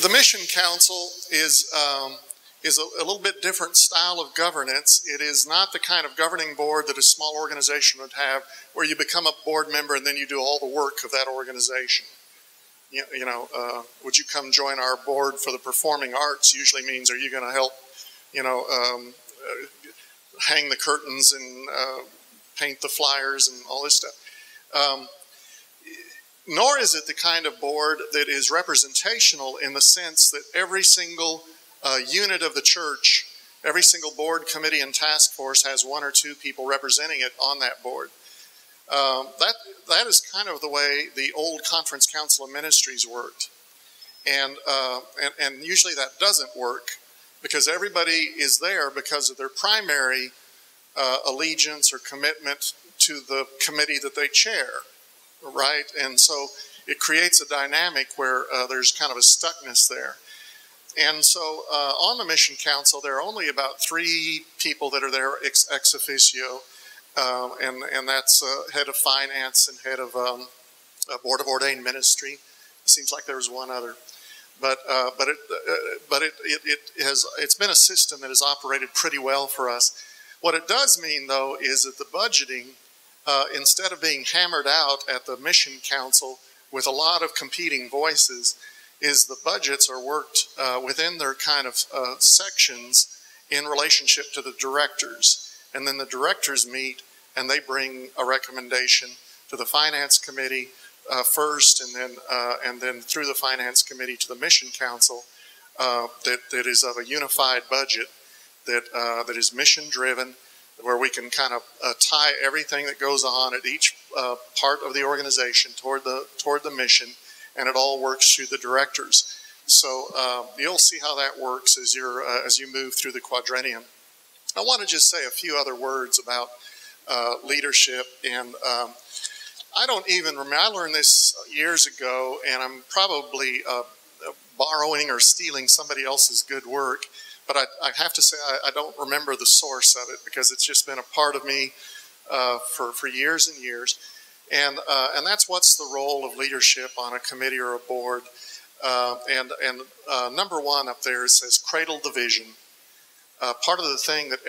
the Mission Council is a little bit different style of governance. It is not the kind of governing board that a small organization would have, where you become a board member and then you do all the work of that organization. Would you come join our board for the performing arts usually means, are you going to help, hang the curtains and paint the flyers and all this stuff. Nor is it the kind of board that is representational in the sense that every single unit of the church, every single board, committee, and task force has one or two people representing it on that board. That is kind of the way the old Conference Council of Ministries worked. And usually that doesn't work because everybody is there because of their primary allegiance or commitment to the committee that they chair, right? And so it creates a dynamic where there's kind of a stuckness there. And so on the Mission Council, there are only about 3 people that are there ex officio, and that's head of finance and head of a board of ordained ministry. It seems like there was one other, but it's been a system that has operated pretty well for us. What it does mean, though, is that the budgeting, instead of being hammered out at the Mission Council with a lot of competing voices, is the budgets are worked within their kind of sections in relationship to the directors. And then the directors meet and they bring a recommendation to the Finance Committee first, and then through the Finance Committee to the Mission Council that is of a unified budget that is mission-driven, where we can kind of tie everything that goes on at each part of the organization toward the mission, and it all works through the directors. So you'll see how that works as you move through the quadrennium. I want to just say a few other words about leadership, and I don't even remember. I learned this years ago, and I'm probably borrowing or stealing somebody else's good work. But I have to say I don't remember the source of it because it's just been a part of me for years and years. And that's what's the role of leadership on a committee or a board. Number 1 up there says cradle the vision. Part of the thing that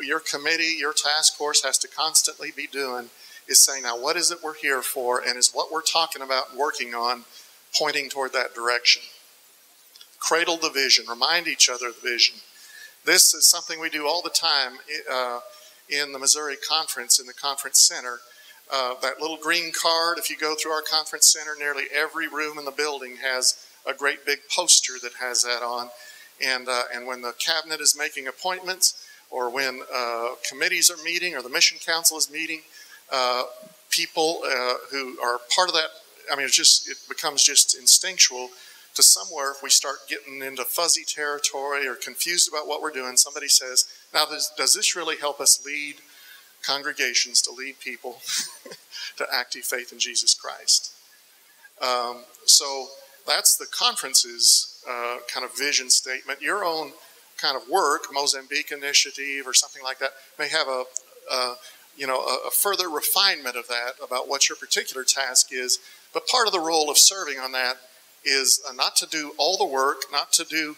your committee, your task force has to constantly be doing is saying, now what is it we're here for, and is what we're talking about and working on pointing toward that direction. Cradle the vision, remind each other of the vision. This is something we do all the time in the Missouri Conference, in the Conference Center. That little green card, if you go through our Conference Center, nearly every room in the building has a great big poster that has that on. And when the cabinet is making appointments, or when committees are meeting, or the Mission Council is meeting, people who are part of that, I mean, it becomes just instinctual to somewhere. If we start getting into fuzzy territory or confused about what we're doing, somebody says, now does this really help us lead congregations, to lead people to active faith in Jesus Christ? So that's the conference's kind of vision statement. Your own kind of work, Mozambique Initiative or something like that, may have a further refinement of that about what your particular task is. But part of the role of serving on that is not to do all the work, not to be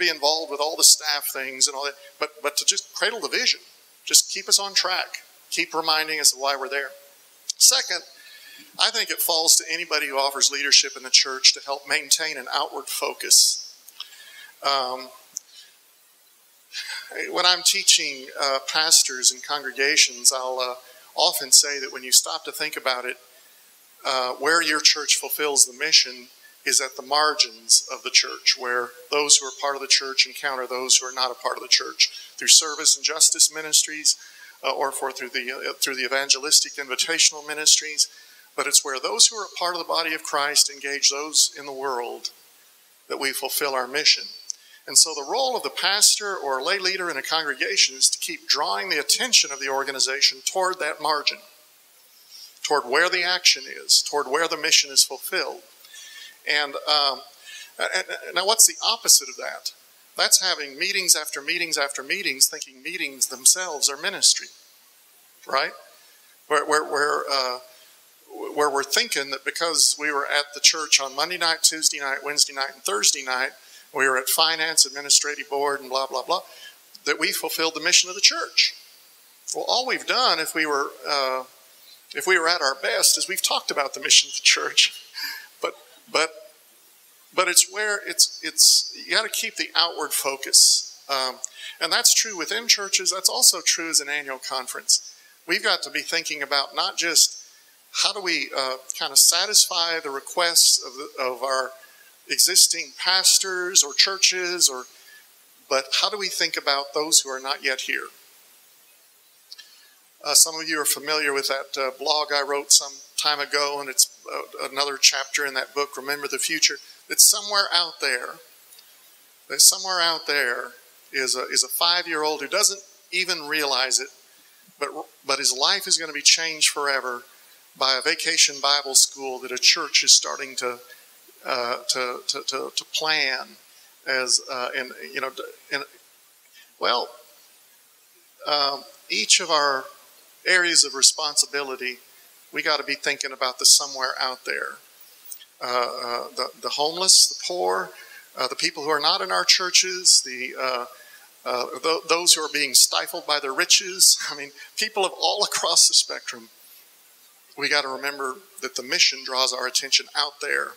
involved with all the staff things and all that, but to just cradle the vision. Just keep us on track. Keep reminding us of why we're there. Second, I think it falls to anybody who offers leadership in the church to help maintain an outward focus. When I'm teaching pastors and congregations, I'll often say that when you stop to think about it, where your church fulfills the mission is at the margins of the church, where those who are part of the church encounter those who are not a part of the church through service and justice ministries, or through the evangelistic invitational ministries. But it's where those who are a part of the body of Christ engage those in the world that we fulfill our mission. And so the role of the pastor or lay leader in a congregation is to keep drawing the attention of the organization toward that margin, toward where the action is, toward where the mission is fulfilled. And now what's the opposite of that? That's having meetings after meetings after meetings, thinking meetings themselves are ministry, right? Where where we're thinking that because we were at the church on Monday night, Tuesday night, Wednesday night, and Thursday night, we were at finance, administrative board, and blah, blah, blah, that we fulfilled the mission of the church. Well, all we've done, if we were at our best, is we've talked about the mission of the church, but it's where it's you got to keep the outward focus, and that's true within churches. That's also true as an annual conference. We've got to be thinking about not just how do we kind of satisfy the requests of our existing pastors or churches, but how do we think about those who are not yet here? Some of you are familiar with that blog I wrote some time ago, and it's another chapter in that book, Remember the Future. That somewhere out there is a 5-year-old who doesn't even realize it, but his life is going to be changed forever by a vacation Bible school that a church is starting to plan as each of our areas of responsibility, we got to be thinking about the somewhere out there. The homeless, the poor, the people who are not in our churches, those who are being stifled by their riches. I mean, people of all across the spectrum. We got to remember that the mission draws our attention out there,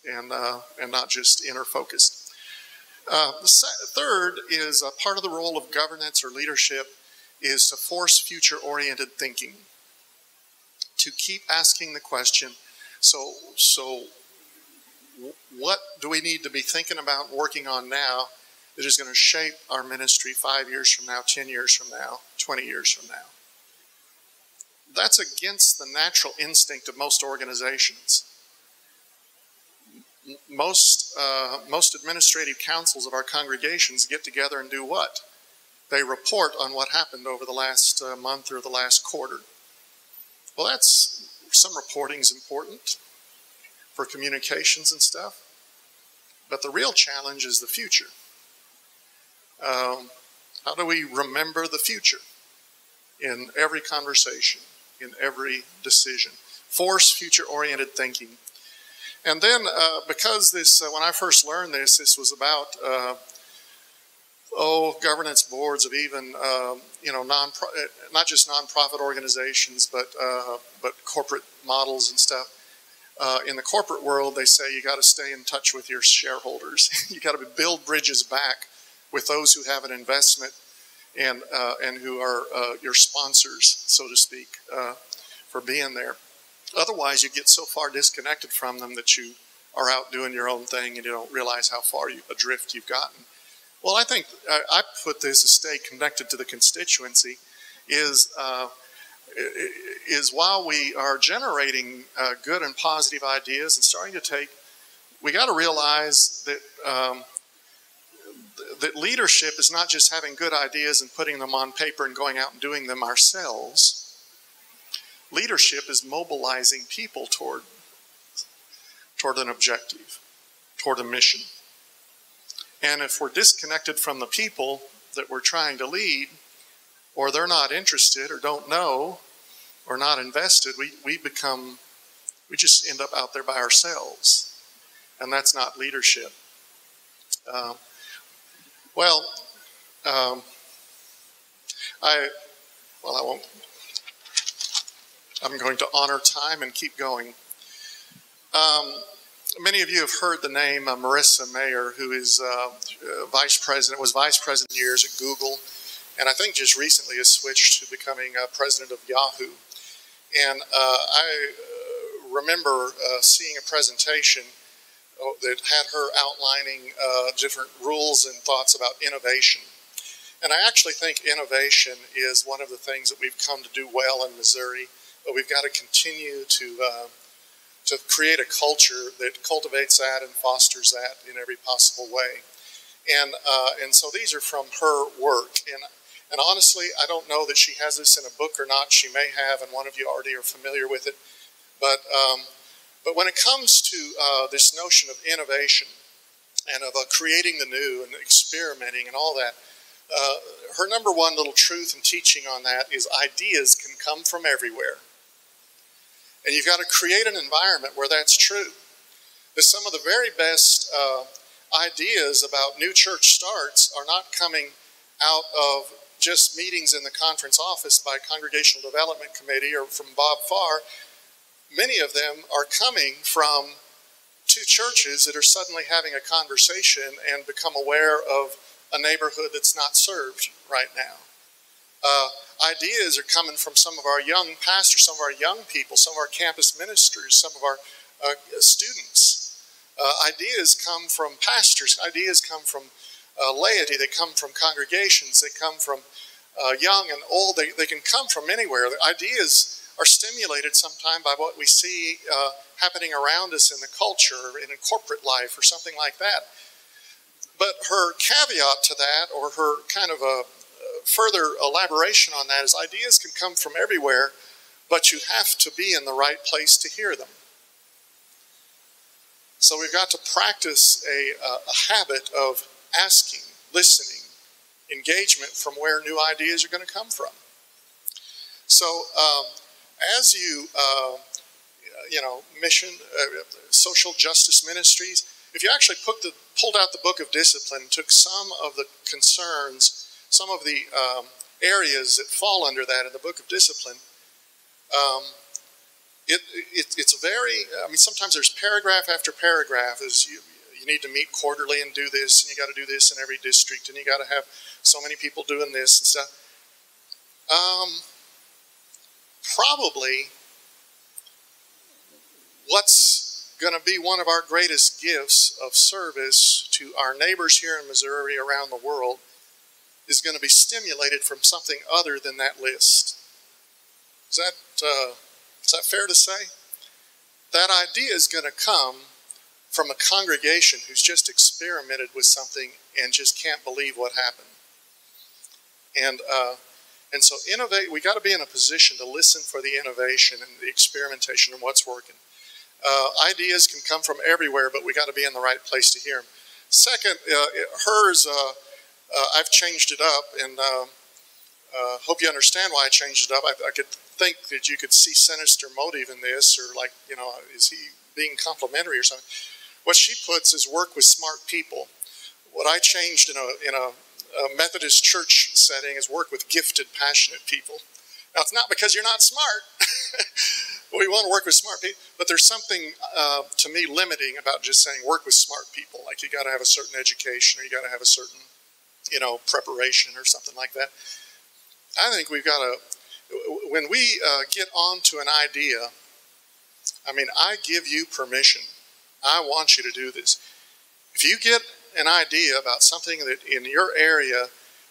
and not just inner focused. The third is part of the role of governance or leadership is to force future-oriented thinking, to keep asking the question, so what do we need to be thinking about and working on now that is going to shape our ministry 5 years from now, 10 years from now, 20 years from now? That's against the natural instinct of most organizations. Most administrative councils of our congregations get together and do what? They report on what happened over the last month or the last quarter. Well, some reporting is important for communications and stuff, but the real challenge is the future. How do we remember the future in every conversation, in every decision? Force future-oriented thinking. And then, because this, when I first learned this was about governance boards of even not just nonprofit organizations, but corporate models and stuff. In the corporate world, they say you got to stay in touch with your shareholders. You got to build bridges back with those who have an investment and who are your sponsors, so to speak, for being there. Otherwise, you get so far disconnected from them that you are out doing your own thing and you don't realize how far adrift you've gotten. Well, I think I put this as stay connected to the constituency is while we are generating good and positive ideas and starting to take, we got to realize that that leadership is not just having good ideas and putting them on paper and going out and doing them ourselves. Leadership is mobilizing people toward an objective, toward a mission. And if we're disconnected from the people that we're trying to lead, or they're not interested or don't know or not invested, we just end up out there by ourselves. And that's not leadership. I won't. I'm going to honor time and keep going. Many of you have heard the name Marissa Mayer, who is was vice president years at Google, and I think just recently has switched to becoming president of Yahoo. And I remember seeing a presentation that had her outlining different rules and thoughts about innovation. And I actually think innovation is one of the things that we've come to do well in Missouri, but we've got to continue to create a culture that cultivates that and fosters that in every possible way. And so these are from her work. And honestly, I don't know that she has this in a book or not. She may have, and one of you already are familiar with it. But when it comes to this notion of innovation and of creating the new and experimenting and all that, her number one little truth and teaching on that is ideas can come from everywhere. And you've got to create an environment where that's true. That some of the very best ideas about new church starts are not coming out of just meetings in the conference office by Congregational Development Committee or from Bob Farr. Many of them are coming from two churches that are suddenly having a conversation and become aware of a neighborhood that's not served right now. Ideas are coming from some of our young pastors, some of our young people, some of our campus ministers, some of our students. Ideas come from pastors. Ideas come from laity. They come from congregations. They come from young and old. They can come from anywhere. The ideas are stimulated sometime by what we see happening around us in the culture, in corporate life, or something like that. But her caveat to that, or her kind of a further elaboration on that, is ideas can come from everywhere, but you have to be in the right place to hear them. So we've got to practice a habit of asking, listening, engagement from where new ideas are going to come from. So as you, mission, social justice ministries, if you actually pulled out the book of discipline, took some of the concerns, some of the areas that fall under that in the book of discipline, it's very, sometimes there's paragraph after paragraph as you need to meet quarterly and do this, and you got to do this in every district, and you got to have so many people doing this and stuff. Probably what's going to be one of our greatest gifts of service to our neighbors here in Missouri, around the world, is going to be stimulated from something other than that list. Is that fair to say? That idea is going to come from a congregation who's just experimented with something and just can't believe what happened. And so innovate, we got to be in a position to listen for the innovation and the experimentation and what's working. Ideas can come from everywhere, but we got to be in the right place to hear them. Second, hers, I've changed it up, and hope you understand why I changed it up. I could think that you could see sinister motive in this, or like, is he being complimentary or something? What she puts is work with smart people. What I changed in a Methodist church setting is work with gifted, passionate people. Now, it's not because you're not smart. We want to work with smart people, but there's something to me limiting about just saying work with smart people. Like you got to have a certain education, or you got to have a certain, preparation or something like that. I think we've got to, when we get onto an idea, I give you permission. I want you to do this. If you get an idea about something that in your area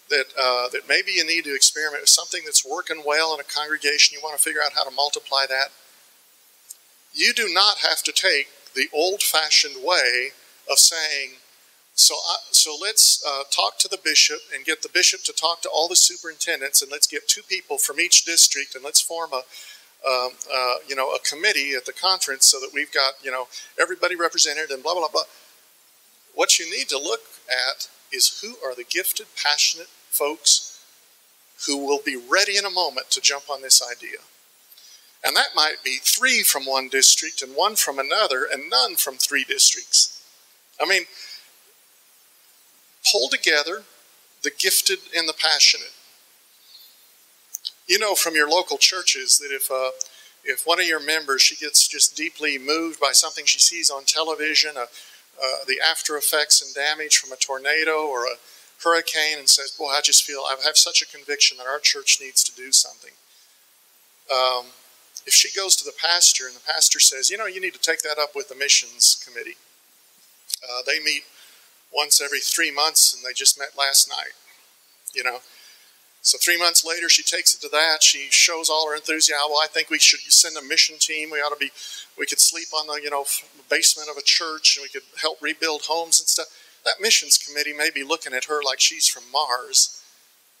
that maybe you need to experiment with, something that's working well in a congregation, you want to figure out how to multiply that, you do not have to take the old-fashioned way of saying, so let's talk to the bishop and get the bishop to talk to all the superintendents, and let's get 2 people from each district, and let's form a committee at the conference so that we've got, everybody represented and blah, blah, blah. What you need to look at is who are the gifted, passionate folks who will be ready in a moment to jump on this idea. And that might be 3 from one district and 1 from another and none from 3 districts. Pull together the gifted and the passionate. You know from your local churches that if one of your members, she gets just deeply moved by something she sees on television, the after effects and damage from a tornado or a hurricane, and says, boy, I just feel I have such a conviction that our church needs to do something. If she goes to the pastor and the pastor says, you need to take that up with the missions committee. They meet once every 3 months, and they just met last night, So 3 months later, she takes it to that. She shows all her enthusiasm. Well, I think we should send a mission team. We could sleep on the, basement of a church, and we could help rebuild homes and stuff. That missions committee may be looking at her like she's from Mars,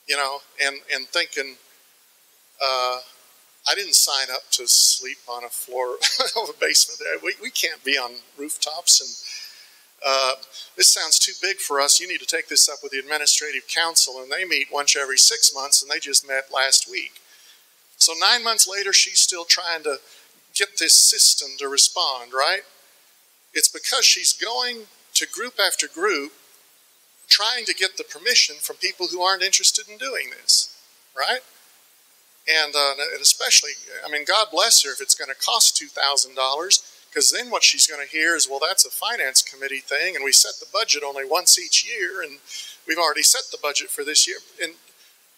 and thinking, I didn't sign up to sleep on a floor of a basement there. We can't be on rooftops, and this sounds too big for us. You need to take this up with the administrative council, and they meet once every 6 months, and they just met last week. So 9 months later, she's still trying to get this system to respond, right? It's because she's going to group after group trying to get the permission from people who aren't interested in doing this, right? And especially, I mean, God bless her if it's going to cost $2,000, because then what she's going to hear is, well, that's a finance committee thing, and we set the budget only once each year, and we've already set the budget for this year. And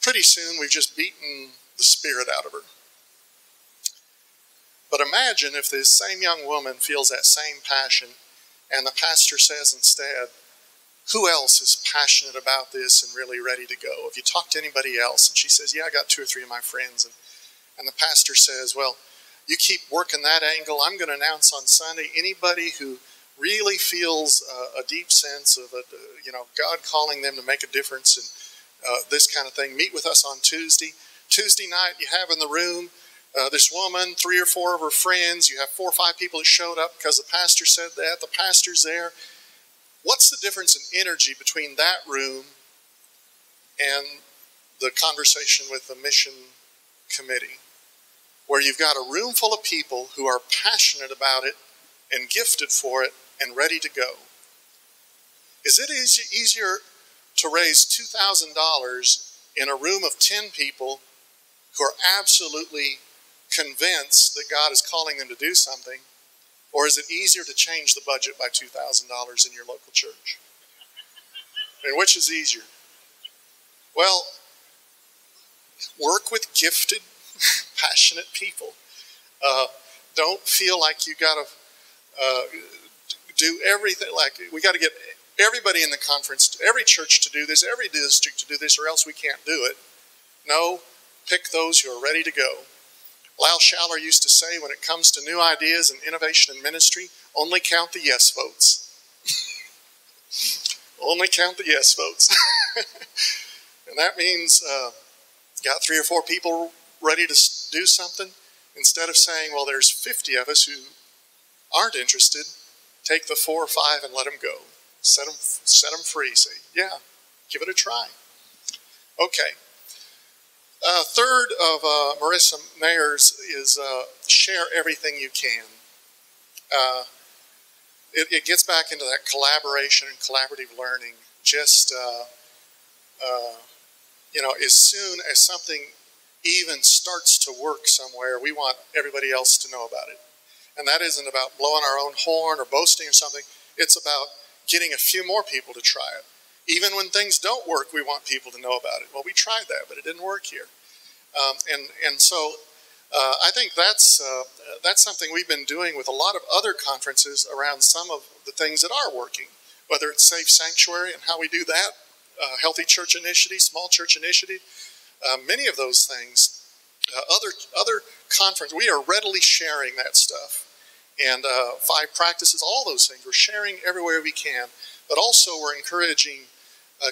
pretty soon we've just beaten the spirit out of her. But imagine if this same young woman feels that same passion, and the pastor says instead, who else is passionate about this and really ready to go? If you talk to anybody else, and she says, yeah, I got 2 or 3 of my friends, and the pastor says, well, you keep working that angle. I'm going to announce on Sunday, anybody who really feels a deep sense of, God calling them to make a difference and this kind of thing, meet with us on Tuesday. Tuesday night, you have in the room this woman, 3 or 4 of her friends. You have 4 or 5 people that showed up because the pastor said that. The pastor's there. What's the difference in energy between that room and the conversation with the mission committee, where you've got a room full of people who are passionate about it and gifted for it and ready to go? Is it easier to raise $2,000 in a room of 10 people who are absolutely convinced that God is calling them to do something? Or is it easier to change the budget by $2,000 in your local church? I mean, which is easier? Well, work with gifted, passionate people. Don't feel like you got to do everything. Like, we got to get everybody in the conference, every church to do this, every district to do this, or else we can't do it. No, pick those who are ready to go. Lyle Schaller used to say, when it comes to new ideas and innovation in ministry, only count the yes votes. Only count the yes votes. And that means got 3 or 4 people ready to do something. Instead of saying, well, there's 50 of us who aren't interested, take the 4 or 5 and let them go. Set them free. Say, yeah, give it a try. Okay. Third of Marissa Mayer's is share everything you can. It gets back into that collaboration and collaborative learning. Just, as soon as something even starts to work somewhere, we want everybody else to know about it. And that isn't about blowing our own horn or boasting or something. It's about getting a few more people to try it. Even when things don't work, we want people to know about it. Well, we tried that, but it didn't work here. So I think that's something we've been doing with a lot of other conferences around some of the things that are working, whether it's Safe Sanctuary and how we do that, Healthy Church Initiative, Small Church Initiative, many of those things. Other conferences, we are readily sharing that stuff. And 5 practices, all those things, we're sharing everywhere we can. But also we're encouraging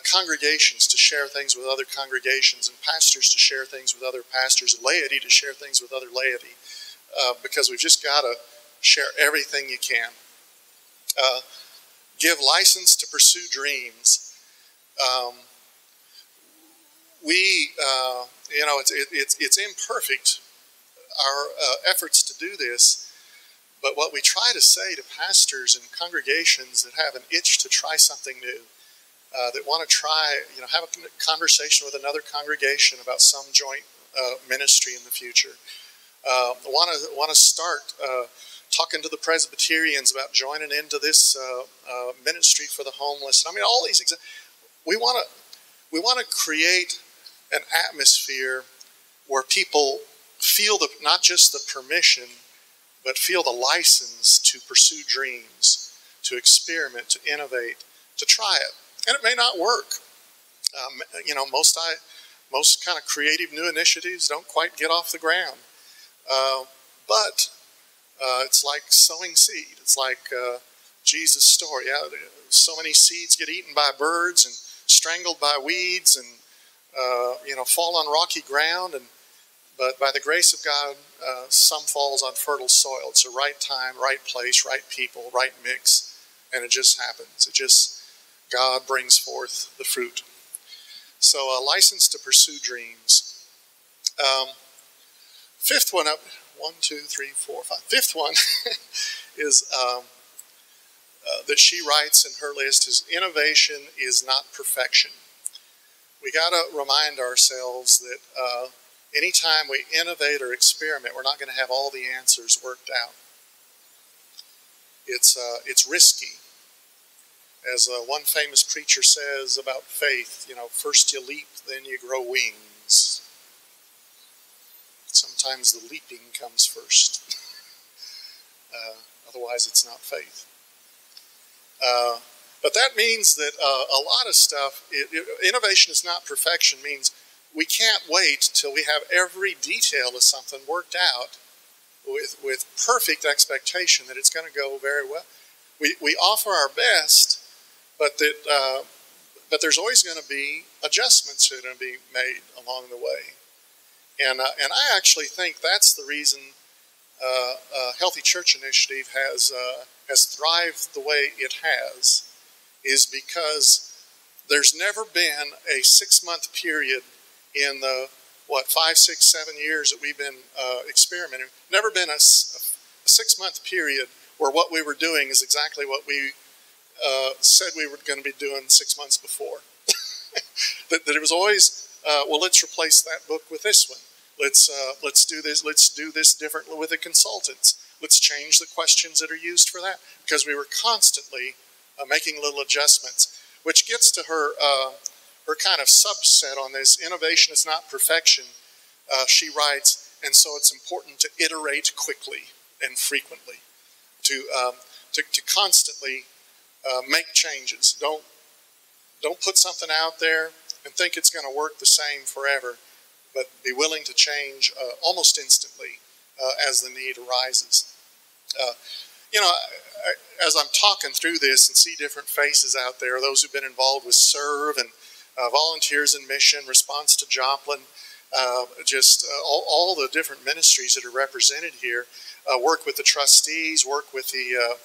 congregations to share things with other congregations, and pastors to share things with other pastors, and laity to share things with other laity, because we've just got to share everything you can. Give license to pursue dreams. It's imperfect, our efforts to do this, but what we try to say to pastors and congregations that have an itch to try something new, that want to try, have a conversation with another congregation about some joint ministry in the future, want to start talking to the Presbyterians about joining into this ministry for the homeless. I mean, all these examples. We want to create an atmosphere where people feel not just the permission, but feel the license to pursue dreams, to experiment, to innovate, to try it. And it may not work. Most kind of creative new initiatives don't quite get off the ground. But it's like sowing seed. It's like Jesus' story. Yeah, so many seeds get eaten by birds and strangled by weeds and, fall on rocky ground. But by the grace of God, some falls on fertile soil. It's the right time, right place, right people, right mix, and it just happens. God brings forth the fruit. So a license to pursue dreams. Fifth one up, 1, 2, 3, 4, 5. Fifth one is that she writes in her list is innovation is not perfection. We got to remind ourselves that anytime we innovate or experiment, we're not going to have all the answers worked out. It's risky. As one famous preacher says about faith, first you leap, then you grow wings. Sometimes the leaping comes first. Otherwise, it's not faith. But that means that a lot of stuff, innovation is not perfection, means we can't wait till we have every detail of something worked out with perfect expectation that it's going to go very well. We offer our best, but there's always going to be adjustments that are going to be made along the way. And I actually think that's the reason Healthy Church Initiative has thrived the way it has, is because there's never been a 6-month period in the 5, 6, 7 years that we've been experimenting. Never been a 6-month period where what we were doing is exactly what we said we were going to be doing 6 months before. that it was always, let's replace that book with this one. Let's do this. Let's do this differently with the consultants. Let's change the questions that are used for that, because we were constantly making little adjustments, which gets to her kind of subset on this. Innovation is not perfection. She writes, and so it's important to iterate quickly and frequently, to constantly make changes. Don't put something out there and think it's going to work the same forever, but be willing to change almost instantly as the need arises. As I'm talking through this and see different faces out there, those who've been involved with Serve and Volunteers in Mission, Response to Joplin, all the different ministries that are represented here, work with the trustees, work with the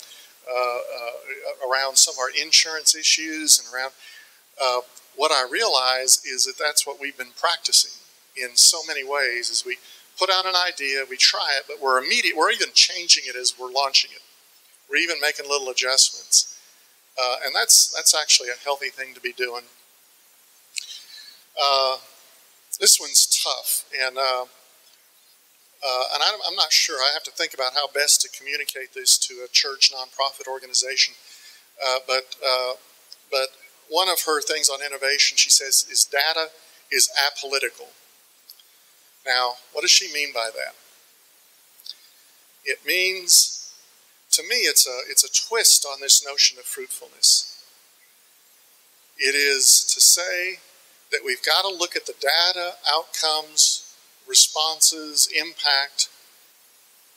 around some of our insurance issues and around what I realize is that that's what we've been practicing in so many ways. Is we put out an idea, we try it, but we're even changing it as we're launching it. We're even making little adjustments, and that's actually a healthy thing to be doing. This one's tough, and I'm not sure. I have to think about how best to communicate this to a church nonprofit organization. But one of her things on innovation, she says, is data is apolitical. Now, what does she mean by that? It means, to me, it's a twist on this notion of fruitfulness. It is to say that we've got to look at the data, outcomes, responses, impact,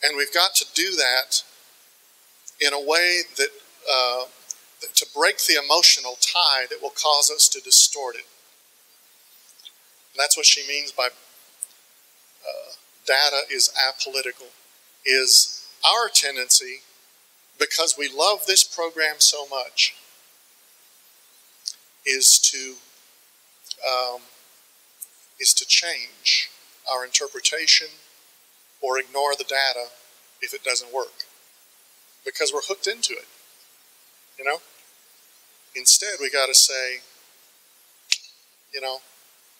and we've got to do that in a way that to break the emotional tie that will cause us to distort it. And that's what she means by data is apolitical, is our tendency, because we love this program so much, is to change our interpretation or ignore the data if it doesn't work, because we're hooked into it. Instead, we got to say,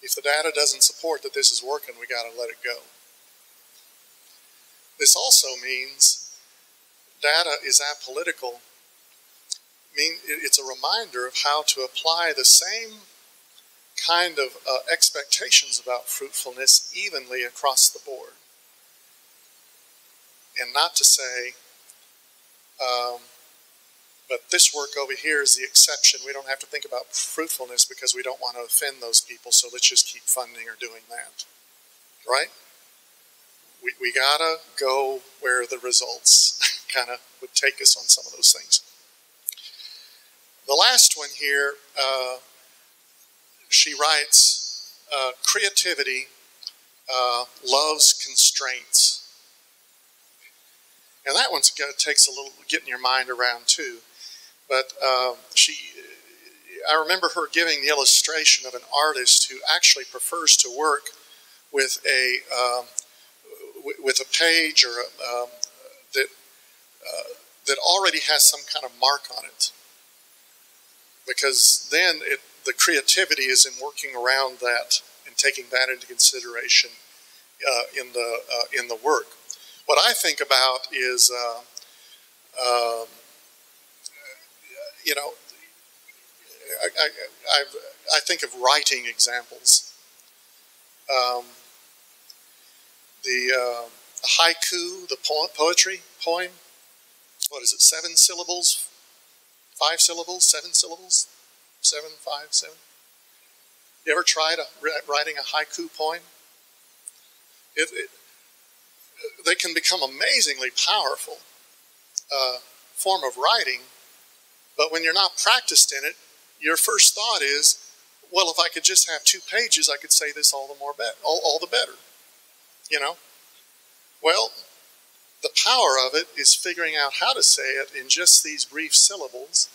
if the data doesn't support that this is working, we got to let it go. This also means data is apolitical. It's a reminder of how to apply the same kind of expectations about fruitfulness evenly across the board. And not to say, but this work over here is the exception. We don't have to think about fruitfulness because we don't want to offend those people, so let's just keep funding or doing that. Right? We gotta go where the results kind of would take us on some of those things. The last one here, she writes, creativity loves constraints. And that one takes a little getting your mind around too. But I remember her giving the illustration of an artist who actually prefers to work with with a page or that that already has some kind of mark on it, because then the creativity is in working around that and taking that into consideration in the work. What I think about is, you know, I think of writing examples. The haiku, the poem. What is it? 7 syllables, 5 syllables, 7 syllables, 7, 5, 7. You ever tried writing a haiku poem? They can become amazingly powerful form of writing, but when you're not practiced in it, your first thought is, well, if I could just have 2 pages, I could say this all the better, you know? Well, the power of it is figuring out how to say it in just these brief syllables,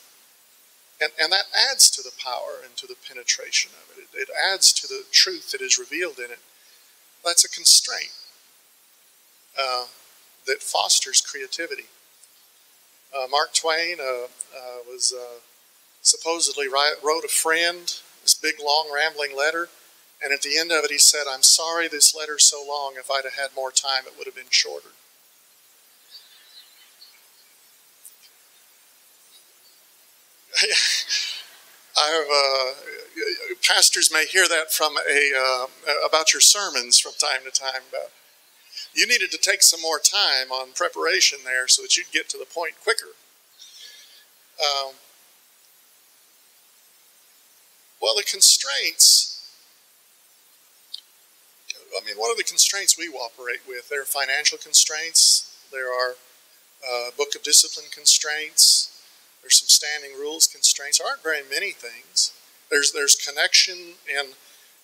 and that adds to the power and to the penetration of it. It adds to the truth that is revealed in it. That's a constraint that fosters creativity. Mark Twain was supposedly wrote a friend this big, long, rambling letter, and at the end of it he said, "I'm sorry this letter's so long. If I'd have had more time, it would have been shorter." Pastors may hear that from about your sermons from time to time. But you needed to take some more time on preparation there so that you'd get to the point quicker. Well, the constraints, I mean, what are the constraints we operate with? There are financial constraints. There are book of discipline constraints. There's some standing rules constraints. There aren't very many things. There's connection and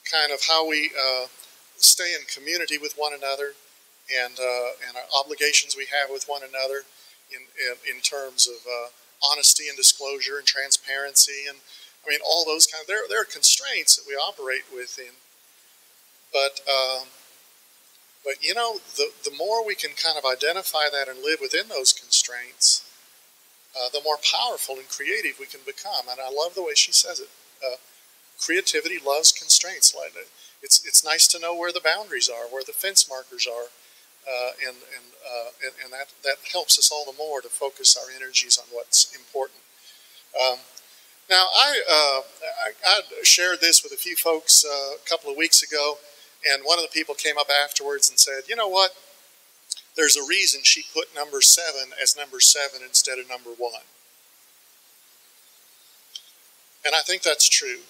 kind of how we stay in community with one another, and our obligations we have with one another in terms of honesty and disclosure and transparency, and I mean all those kind of there are constraints that we operate within. But you know, the more we can kind of identify that and live within those constraints, the more powerful and creative we can become. And I love the way she says it. Creativity loves constraints. It's nice to know where the boundaries are, where the fence markers are, and that helps us all the more to focus our energies on what's important. Now, I shared this with a few folks a couple of weeks ago, and one of the people came up afterwards and said, "You know what? There's a reason she put number 7 as number 7 instead of number 1. And I think that's true.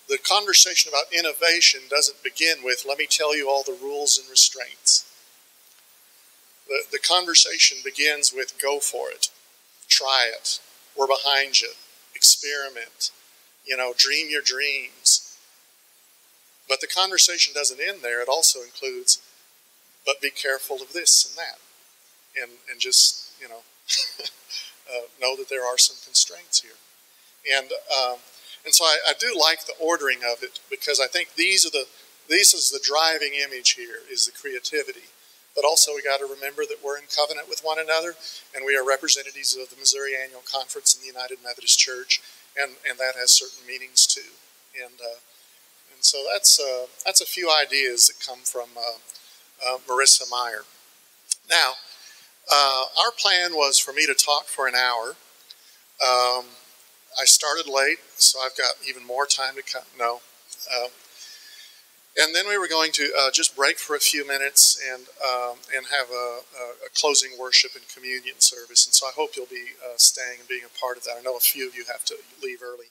The conversation about innovation doesn't begin with, "Let me tell you all the rules and restraints." The conversation begins with, "Go for it. Try it. We're behind you. Experiment. You know, dream your dreams." But the conversation doesn't end there. It also includes, "But be careful of this and that." And just, you know, know that there are some constraints here. And so I do like the ordering of it, because I think this is the driving image here, is the creativity. But also we got to remember that we're in covenant with one another, and we are representatives of the Missouri Annual Conference in the United Methodist Church, and that has certain meanings too. And so that's a few ideas that come from Marissa Meyer. Now, our plan was for me to talk for an hour. I started late, so I've got even more time to come. No. And then we were going to just break for a few minutes and have a closing worship and communion service. And so I hope you'll be staying and being a part of that. I know a few of you have to leave early.